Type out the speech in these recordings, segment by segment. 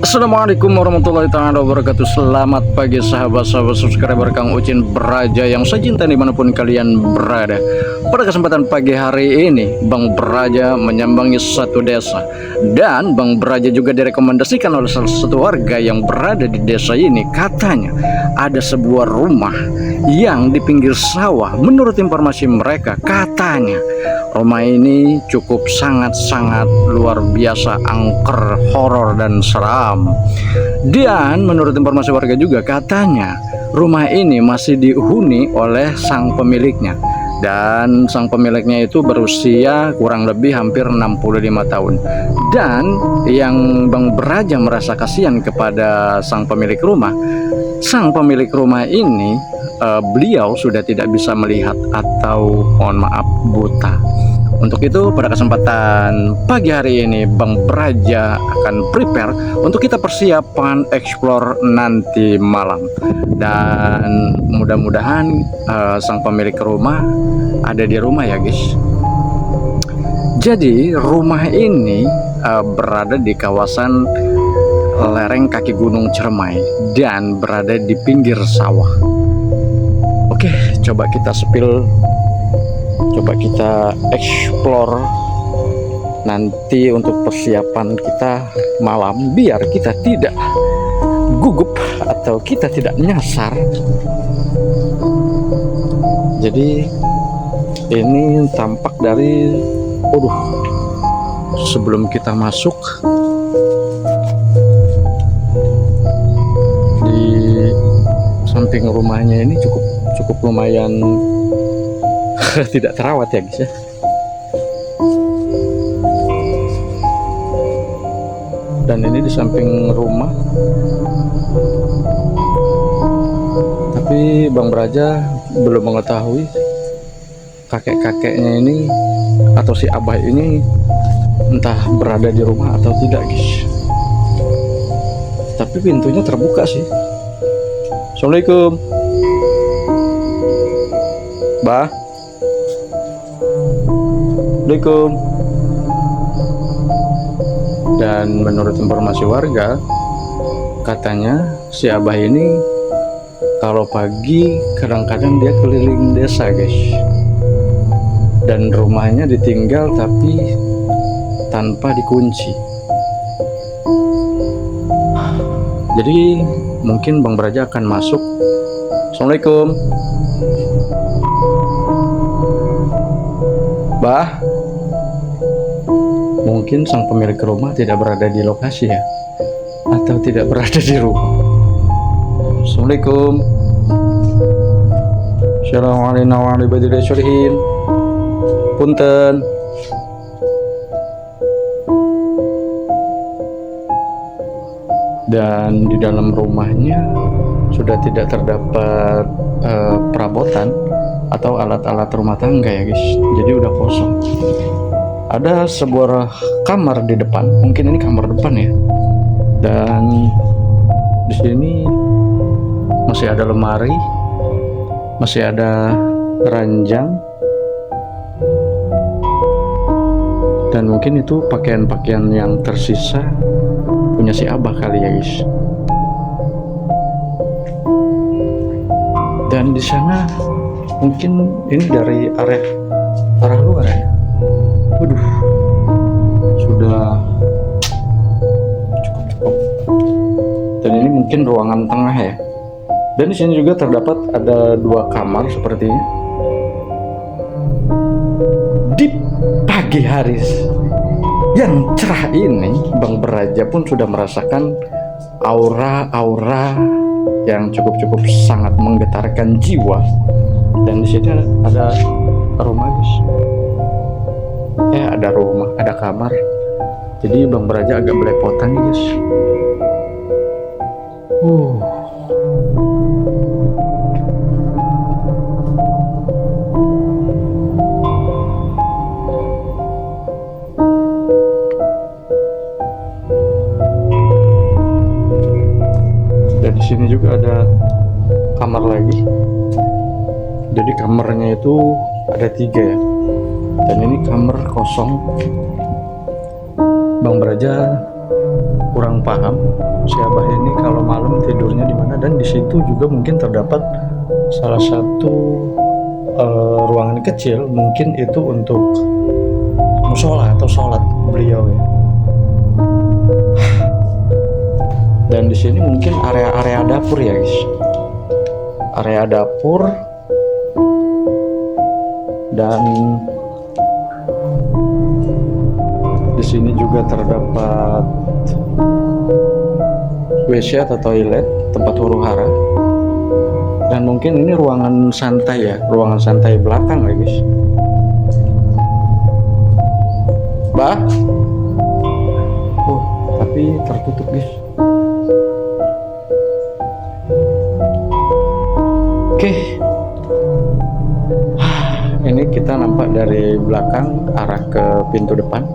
Assalamualaikum warahmatullahi wabarakatuh. Selamat pagi sahabat-sahabat subscriber Kang Ucin Beraja yang saya cinta dimanapun kalian berada. Pada kesempatan pagi hari ini Bang Beraja menyambangi satu desa, dan Bang Beraja juga direkomendasikan oleh salah satu warga yang berada di desa ini. Katanya ada sebuah rumah yang di pinggir sawah. Menurut informasi mereka, katanya rumah ini cukup sangat-sangat luar biasa, angker, horor, dan seram. Dan menurut informasi warga juga, katanya rumah ini masih dihuni oleh sang pemiliknya. Dan sang pemiliknya itu berusia kurang lebih hampir 65 tahun. Dan yang Bang Beraja merasa kasihan kepada sang pemilik rumah. Sang pemilik rumah ini beliau sudah tidak bisa melihat atau mohon maaf buta. Untuk itu pada kesempatan pagi hari ini Bang Beraja akan prepare untuk kita persiapan explore nanti malam. Dan mudah-mudahan sang pemilik rumah ada di rumah ya guys. Jadi rumah ini berada di kawasan lereng kaki Gunung Ciremai dan berada di pinggir sawah. Oke, coba kita spill. Coba kita explore nanti untuk persiapan kita malam, biar kita tidak gugup atau kita tidak nyasar. Jadi ini tampak dari sebelum kita masuk di samping rumahnya ini cukup lumayan tidak terawat ya guys ya. Dan ini di samping rumah, tapi Bang Beraja belum mengetahui kakek-kakeknya ini atau si abah ini entah berada di rumah atau tidak guys. Tapi pintunya terbuka sih. Assalamualaikum Bah. Assalamualaikum. Dan menurut informasi warga, katanya si abah ini kalau pagi kadang-kadang dia keliling desa guys, dan rumahnya ditinggal tapi tanpa dikunci. Jadi mungkin Bang Beraja akan masuk. Assalamualaikum Bah. Mungkin sang pemilik rumah tidak berada di lokasi ya, atau tidak berada di rumah. Assalamualaikum. Assalamualaikum. Punten. Dan di dalam rumahnya sudah tidak terdapat perabotan atau alat-alat rumah tangga ya guys. Jadi udah kosong. Ada sebuah kamar di depan, mungkin ini kamar depan ya. Dan di sini masih ada lemari, masih ada ranjang, dan mungkin itu pakaian-pakaian yang tersisa punya si abah kali ya guys. Dan di sana mungkin ini dari arah luar ya. Sudah cukup. Dan ini mungkin ruangan tengah ya. Dan di sini juga terdapat ada dua kamar sepertinya. Di pagi hari yang cerah ini, Bang Beraja pun sudah merasakan aura-aura yang cukup sangat menggetarkan jiwa. Dan di sini ada rumah guys. Ada rumah, ada kamar. Jadi Bang Beraja agak belepotan guys. Dan di sini juga ada kamar lagi. Jadi kamarnya itu ada 3 ya. Dan ini kamar kosong. Bang Beraja kurang paham si Abah ini kalau malam tidurnya di mana, dan di situ juga mungkin terdapat salah satu ruangan kecil, mungkin itu untuk musola atau sholat beliau ya. Dan di sini mungkin area-area dapur ya guys, area dapur, dan di sini juga terdapat WC atau toilet, tempat huru-hara, dan mungkin ini ruangan santai ya, ruangan santai belakang ya guys. Bah, tapi tertutup guys. Oke, ini kita nampak dari belakang arah ke pintu depan.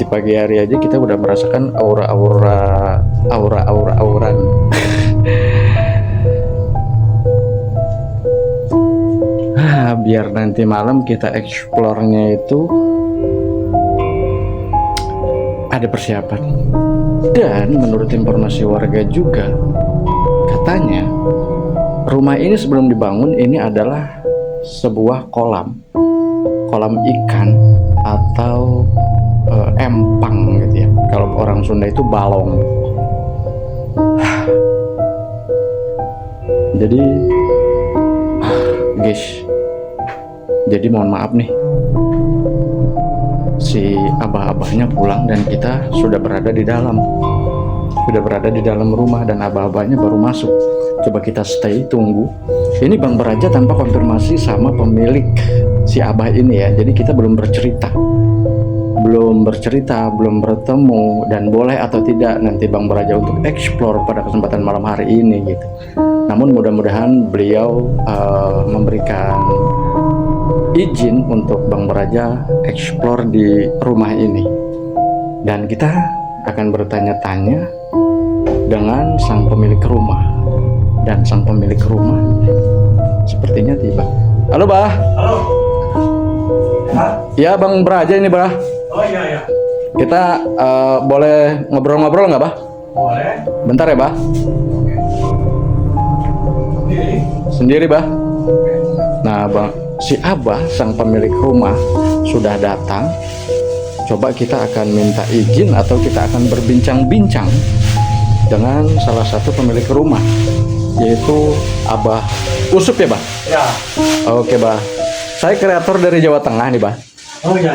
Di pagi hari aja kita udah merasakan aura-auran. Biar nanti malam kita eksplornya itu ada persiapan. Dan menurut informasi warga juga, katanya rumah ini sebelum dibangun ini adalah sebuah kolam ikan atau empang gitu ya. Kalau orang Sunda itu balong. Jadi guys, jadi mohon maaf nih, si abah-abahnya pulang dan kita sudah berada di dalam rumah, dan abah-abahnya baru masuk. Coba kita stay tunggu. Ini Bang Beraja tanpa konfirmasi sama pemilik si abah ini ya, jadi kita belum bercerita, belum bertemu, dan boleh atau tidak nanti Bang Beraja untuk explore pada kesempatan malam hari ini gitu. Namun mudah-mudahan beliau memberikan izin untuk Bang Beraja explore di rumah ini, dan kita akan bertanya-tanya dengan sang pemilik rumah, dan sang pemilik rumah sepertinya tiba. Halo Bah. Halo. Ya Bang Beraja ini Bah. Oh iya. Kita boleh ngobrol-ngobrol nggak Bah? Boleh. Bentar ya Bah. Sendiri Bah. Nah Bang, si Abah sang pemilik rumah sudah datang. Coba kita akan minta izin atau kita akan berbincang-bincang dengan salah satu pemilik rumah, yaitu Abah Usup ya Bah? Ya. Oke Bah, saya kreator dari Jawa Tengah nih Bah. Oh iya.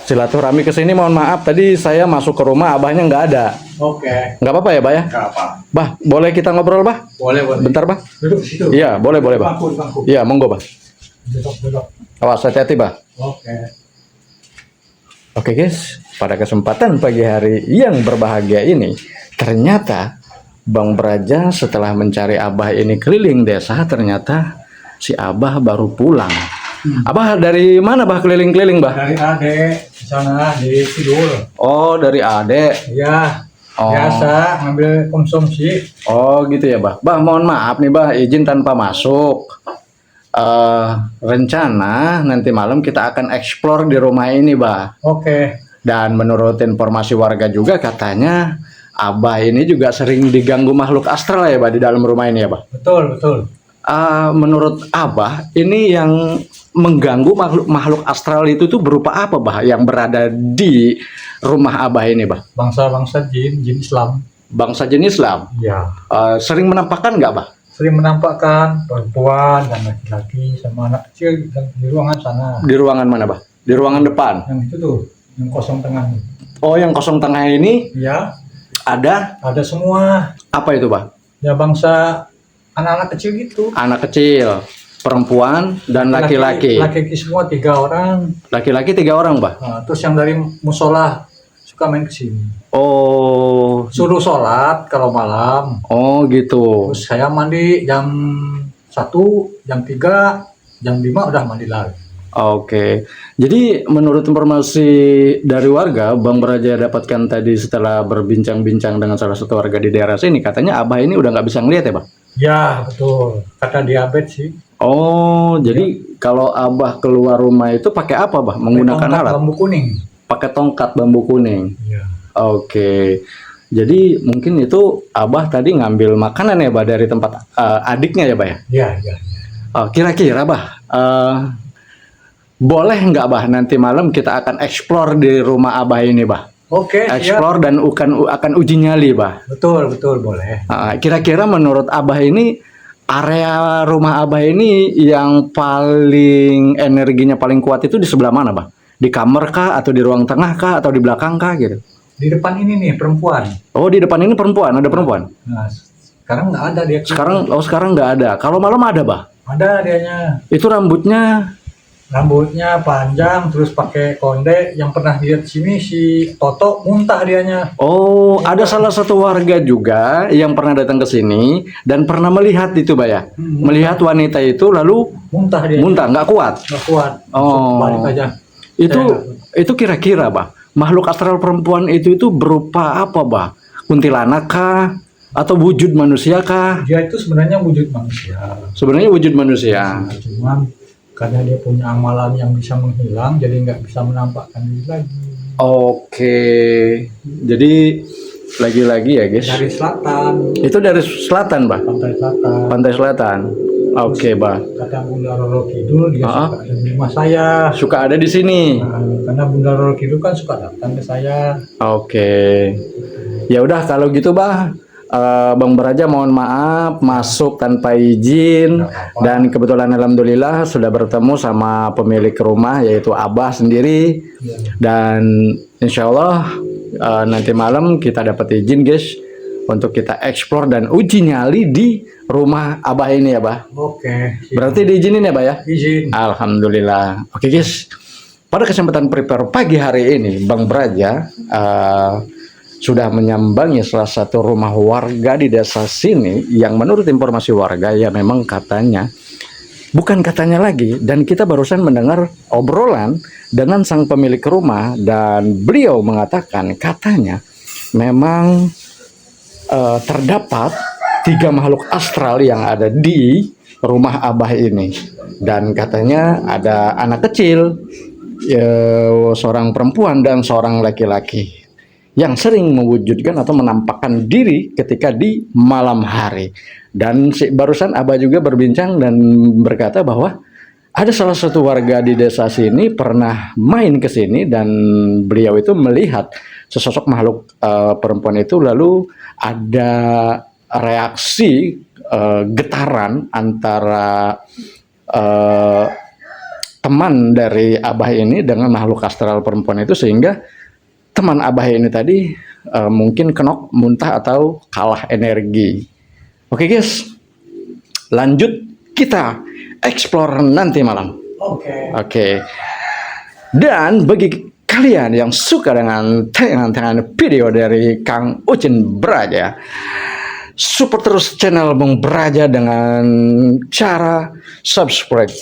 Silaturahmi ke sini, mohon maaf tadi saya masuk ke rumah abahnya nggak ada. Oke. Nggak apa-apa ya Bah ya? Nggak apa. Bah, boleh kita ngobrol Bah? Boleh. Bentar Bah. Duduk di situ. Iya, boleh Bah. Bangku. Iya, monggo Bah. Duduk. Awas, hati-hati Bah. Oke guys, pada kesempatan pagi hari yang berbahagia ini, ternyata Bang Beraja setelah mencari Abah ini keliling desa, ternyata si Abah baru pulang. Abah dari mana Bah keliling-keliling Bah? Dari adek di sana di tidur. Oh, dari adek. Iya. Oh. Biasa ngambil konsumsi. Oh gitu ya Bah. Bah, mohon maaf nih Bah, izin tanpa masuk. Rencana nanti malam kita akan explore di rumah ini Bah. Oke. Dan menurut informasi warga juga katanya Abah ini juga sering diganggu makhluk astral ya Bah di dalam rumah ini ya Bah. Betul. Menurut Abah ini yang mengganggu makhluk astral itu tuh berupa apa Bah yang berada di rumah Abah ini Bah? Bangsa-bangsa jin Islam. Bangsa jin Islam. Iya. Sering menampakkan nggak Bah? Sering menampakkan perempuan dan laki-laki sama anak kecil di ruangan sana. Di ruangan mana Bah? Di ruangan depan. Yang itu tuh, yang kosong tengah. Oh, yang kosong tengah ini Iya. ada Semua. apa itu Bah? Ya bangsa anak-anak kecil gitu. Anak kecil, perempuan dan laki-laki. Laki-laki semua 3 orang. Laki-laki 3 orang Bah. Nah, terus yang dari musola suka main ke sini. Oh. Suruh sholat kalau malam. Oh gitu. Terus saya mandi jam 1, jam 3, jam 5 udah mandi lagi. Oke. Jadi menurut informasi dari warga, Bang Beraja dapatkan tadi setelah berbincang-bincang dengan salah satu warga di daerah sini, katanya Abah ini udah nggak bisa ngeliat ya Bang? Ya betul. Kata diabetes sih. Oh, jadi kalau Abah keluar rumah itu pakai apa, Bah? Menggunakan Tongkat alat? bambu kuning. Pakai tongkat bambu kuning. Iya. Oke. Jadi mungkin itu Abah tadi ngambil makanan ya, Bah, dari tempat adiknya ya, Bah ya? Iya, iya. Oh, kira-kira, Bah, boleh nggak, Bah, nanti malam kita akan explore di rumah Abah ini, Bah? Oke, siap. Explore dan akan uji nyali, Bah. Betul, betul, boleh. Kira-kira menurut Abah ini area rumah Abah ini yang paling energinya paling kuat itu di sebelah mana, Bah? Di kamar kah, atau di ruang tengah kah, atau di belakang kah gitu? Di depan ini nih perempuan. Oh, di depan ini perempuan, ada perempuan. Nah, sekarang nggak ada dia. Sekarang nggak ada. Kalau malam ada, Bah? Ada dianya. Itu rambutnya. Rambutnya panjang, terus pakai konde. Yang pernah lihat sini si Toto muntah dianya. Oh, ada salah satu warga juga yang pernah datang ke sini dan pernah melihat itu, Bah ya. Melihat wanita itu lalu Muntah dia. muntah, nggak kuat. Nggak kuat. Oh. Balik aja. Itu kira-kira, Bah, makhluk astral perempuan itu berupa apa, Bah? Kuntilanak kah? Atau wujud manusia kah? Dia itu sebenarnya wujud manusia. Sebenarnya wujud manusia. Cuman karena dia punya amalan yang bisa menghilang, jadi nggak bisa menampakkan diri lagi. Oke. Jadi lagi-lagi ya, guys. Dari selatan. Itu dari selatan, Bah. Pantai selatan. Pantai selatan. Oke, Bah. Kata Bunda Roro Kidul dia suka ada di rumah saya. Suka ada di sini. Nah, karena Bunda Roro Kidul kan suka datang ke saya. Oke. Ya udah kalau gitu, Bah. Bang Baraja mohon maaf masuk tanpa izin dan kebetulan alhamdulillah sudah bertemu sama pemilik rumah yaitu Abah sendiri dan insya Allah nanti malam kita dapat izin, guys, untuk kita explore dan uji nyali di rumah Abah ini ya, Bah. Oke. Berarti diizinin ya, Bah ya? Izin. Alhamdulillah. Oke, guys. Pada kesempatan prepare pagi hari ini Bang Baraja sudah menyambangi salah satu rumah warga di desa sini yang menurut informasi warga ya memang katanya, bukan katanya lagi, dan kita barusan mendengar obrolan dengan sang pemilik rumah dan beliau mengatakan katanya memang terdapat 3 makhluk astral yang ada di rumah Abah ini dan katanya ada anak kecil, seorang perempuan dan seorang laki-laki yang sering mewujudkan atau menampakkan diri ketika di malam hari. Dan barusan Abah juga berbincang dan berkata bahwa ada salah satu warga di desa sini pernah main ke sini dan beliau itu melihat sesosok makhluk perempuan itu lalu ada reaksi getaran antara teman dari Abah ini dengan makhluk astral perempuan itu sehingga teman Abah ini tadi mungkin kenok, muntah atau kalah energi. Oke, guys, lanjut kita explore nanti malam. Oke. Dan bagi kalian yang suka dengan tayangan video dari Kang Ucin Beraja, support terus channel Bang Beraja dengan cara subscribe,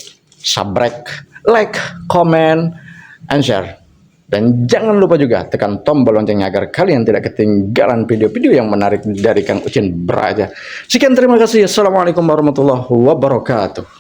like, comment, and share. Dan jangan lupa juga tekan tombol loncengnya agar kalian tidak ketinggalan video-video yang menarik dari Kang Ucin Beraja. Sekian, terima kasih. Assalamualaikum warahmatullahi wabarakatuh.